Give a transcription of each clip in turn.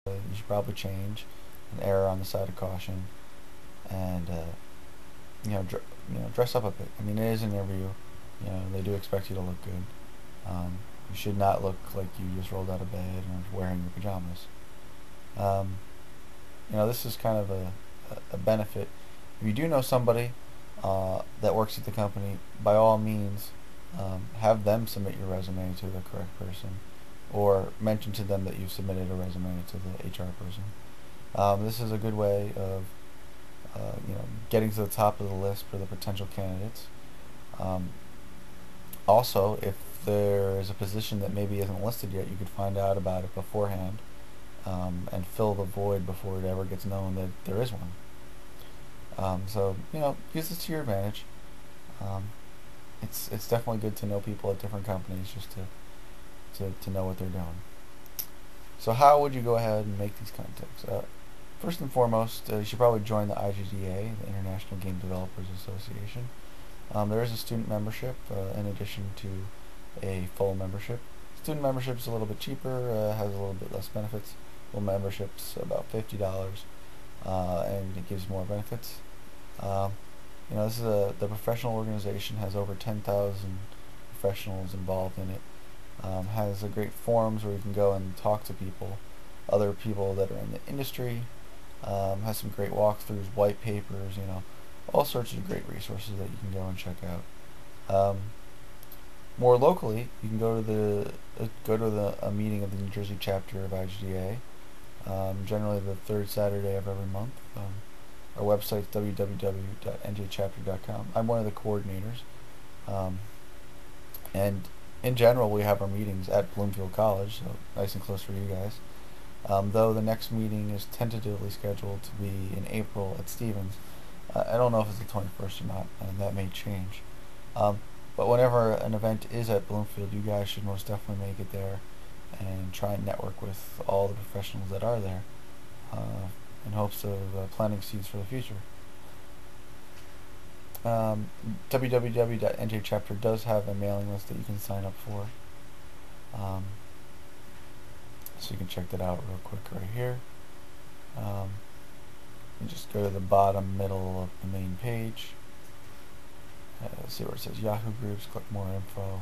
you should probably change and err on the side of caution, and dress up a bit. I mean, it is an interview. They do expect you to look good. You should not look like you just rolled out of bed and are wearing your pajamas. Um, this is kind of a benefit. If you do know somebody that works at the company, by all means, have them submit your resume to the correct person, or mention to them that you've submitted a resume to the HR person. This is a good way of getting to the top of the list for the potential candidates. Um, Also, if there is a position that maybe isn't listed yet, you could find out about it beforehand, and fill the void before it ever gets known that there is one. So use this to your advantage. Um, it's definitely good to know people at different companies just to know what they're doing. So how would you go ahead and make these contacts? First and foremost, you should probably join the IGDA, the International Game Developers Association. There is a student membership in addition to a full membership. Student membership is a little bit cheaper, has a little bit less benefits. Full membership's about $50, and it gives more benefits. Um, this is the professional organization has over 10,000 professionals involved in it. Has a great forums where you can go and talk to people, other people that are in the industry. Has some great walkthroughs, white papers, all sorts of great resources that you can go and check out. More locally, you can go to a meeting of the New Jersey chapter of IGDA. Generally the third Saturday of every month. Our website is www.njchapter.com. I'm one of the coordinators, and in general we have our meetings at Bloomfield College, so nice and close for you guys. Though the next meeting is tentatively scheduled to be in April at Stevens. I don't know if it's the 21st or not, and that may change. But whenever an event is at Bloomfield, you guys should most definitely make it there and try and network with all the professionals that are there, in hopes of planting seeds for the future. www.njchapter does have a mailing list that you can sign up for. So you can check that out real quick right here. You just go to the bottom middle of the main page. See where it says Yahoo Groups, click more info,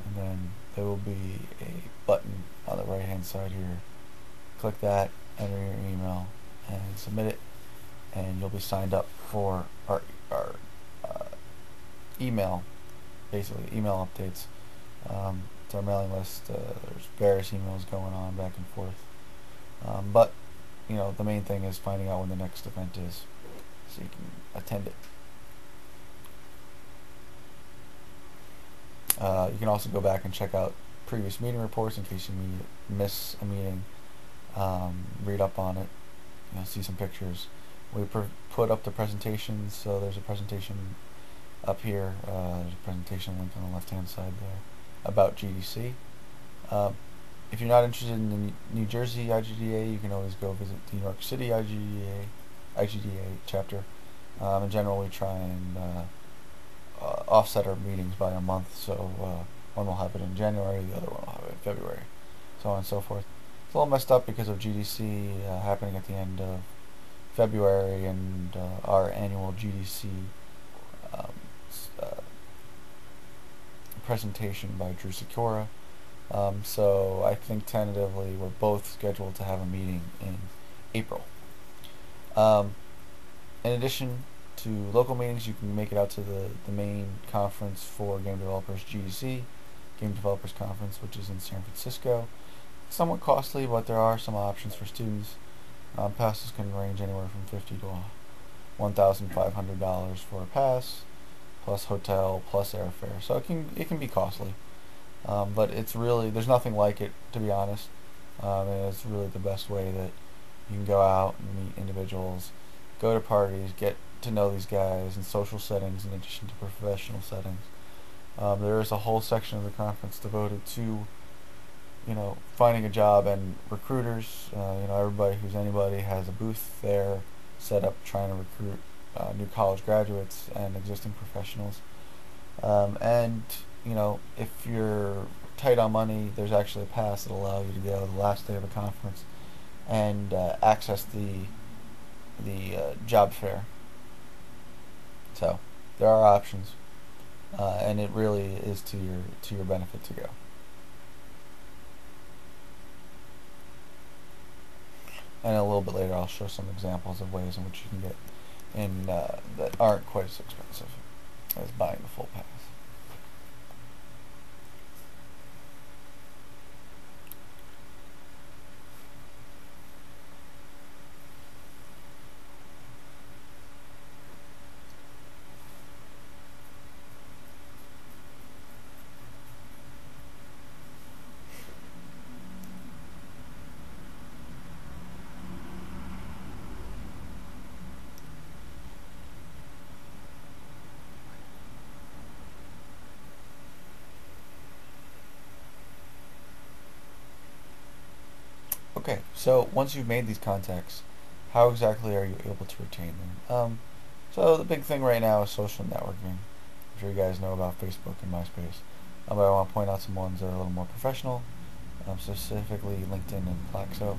and then there will be a button on the right hand side here. Click that, enter your email, and submit it, and you'll be signed up for our email, basically email updates. It's our mailing list. There's various emails going on back and forth, but the main thing is finding out when the next event is, so you can attend it. You can also go back and check out previous meeting reports in case you miss a meeting. Read up on it, see some pictures. We put up the presentations, so there's a presentation up here. There's a presentation link on the left hand side there about GDC. If you're not interested in the New Jersey IGDA, you can always go visit the New York City IGDA chapter. In general, we try and offset our meetings by a month, so one will have it in January, the other one will have it in February, so on and so forth. It's a little messed up because of GDC happening at the end of February, and our annual GDC presentation by Drew Sikora. So I think tentatively we're both scheduled to have a meeting in April. In addition to local meetings, you can make it out to the main conference for game developers, GDC, Game Developers Conference, which is in San Francisco. Somewhat costly, but there are some options for students. Passes can range anywhere from $50 to $1,500 for a pass, plus hotel, plus airfare. So it can be costly, but it's really, there's nothing like it, to be honest. And it's really the best way that you can go out and meet individuals, go to parties, get to know these guys in social settings in addition to professional settings. There is a whole section of the conference devoted to finding a job, and recruiters. Everybody who's anybody has a booth there set up trying to recruit new college graduates and existing professionals. And if you're tight on money, there's actually a pass that allows you to go the last day of the conference and access the job fair. So there are options, and it really is to your benefit to go. And a little bit later, I'll show some examples of ways in which you can get in that aren't quite as expensive as buying the full pass. Okay, so once you've made these contacts, how exactly are you able to retain them? So the big thing right now is social networking. I'm sure you guys know about Facebook and MySpace. But I want to point out some ones that are a little more professional, specifically LinkedIn and Plaxo.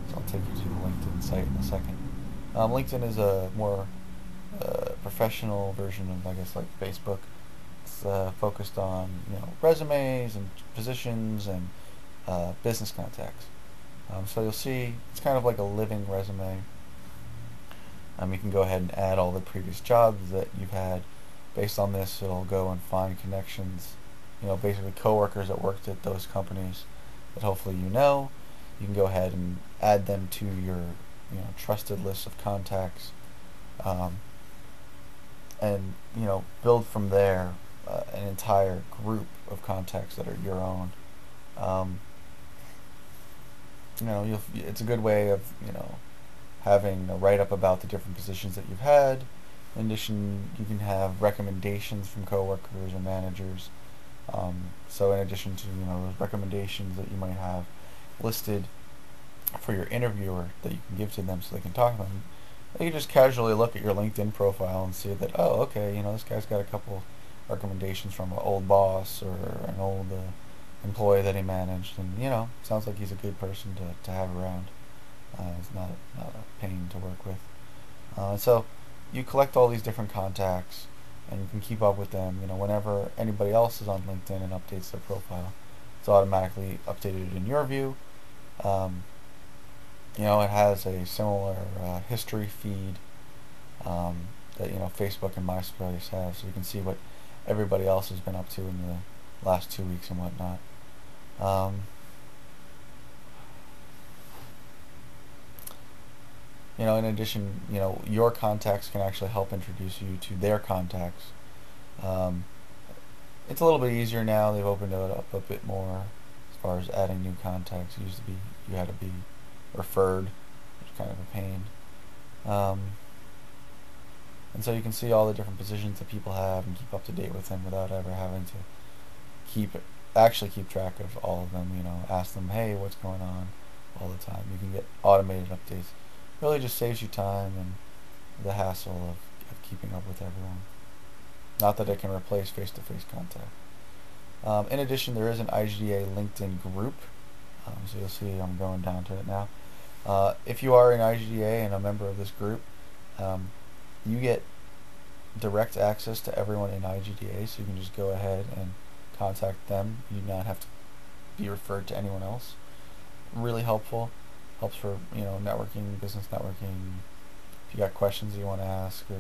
So I'll take you to the LinkedIn site in a second. LinkedIn is a more professional version of, I guess, like Facebook. It's focused on resumes and positions and business contacts. So you'll see it's kind of like a living resume. You can go ahead and add all the previous jobs that you've had. Based on this, it'll go and find connections, basically coworkers that worked at those companies that hopefully you know. You can go ahead and add them to your trusted list of contacts, and build from there an entire group of contacts that are your own. Um, it's a good way of having a write up about the different positions that you've had. In addition, you can have recommendations from coworkers or managers. So in addition to those recommendations that you might have listed for your interviewer that you can give to them so they can talk to them, you just casually look at your LinkedIn profile and see that, oh, okay, this guy's got a couple recommendations from an old boss or an old employee that he managed, and sounds like he's a good person to have around. It's not a pain to work with. So you collect all these different contacts, and you can keep up with them. Whenever anybody else is on LinkedIn and updates their profile, it's automatically updated in your view. It has a similar history feed that Facebook and MySpace have, so you can see what everybody else has been up to in the last 2 weeks and whatnot. In addition, your contacts can actually help introduce you to their contacts. Um, it's a little bit easier now. They've opened it up a bit more as far as adding new contacts. It used to be you had to be referred, which is kind of a pain. Um, and so you can see all the different positions that people have and keep up to date with them without ever having to keep track of all of them. Ask them, hey, what's going on, all the time. You can get automated updates. Really just saves you time and the hassle of keeping up with everyone. Not that it can replace face-to-face contact. In addition, there is an IGDA LinkedIn group. So you'll see I'm going down to it now. If you are an IGDA and a member of this group, you get direct access to everyone in IGDA, so you can just go ahead and contact them. You do not have to be referred to anyone else. Really helpful. Helps for networking, business networking. If you got questions you want to ask, or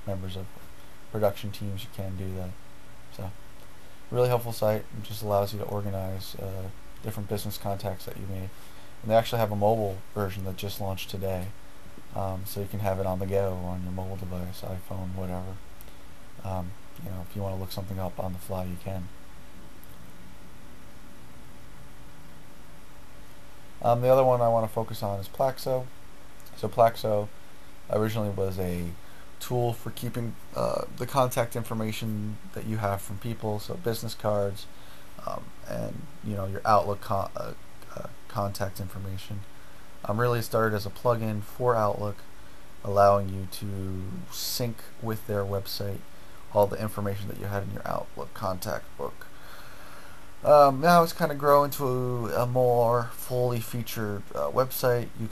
members of production teams, you can do that. So really helpful site. It just allows you to organize different business contacts that you made. And they actually have a mobile version that just launched today, so you can have it on the go on your mobile device, iPhone, whatever. If you want to look something up on the fly, you can. The other one I want to focus on is Plaxo. So Plaxo originally was a tool for keeping the contact information that you have from people, so business cards, and your Outlook contact information. Really it started as a plugin for Outlook, allowing you to sync with their website all the information that you had in your Outlook contact book. Now it's kind of grown into a more fully featured website. You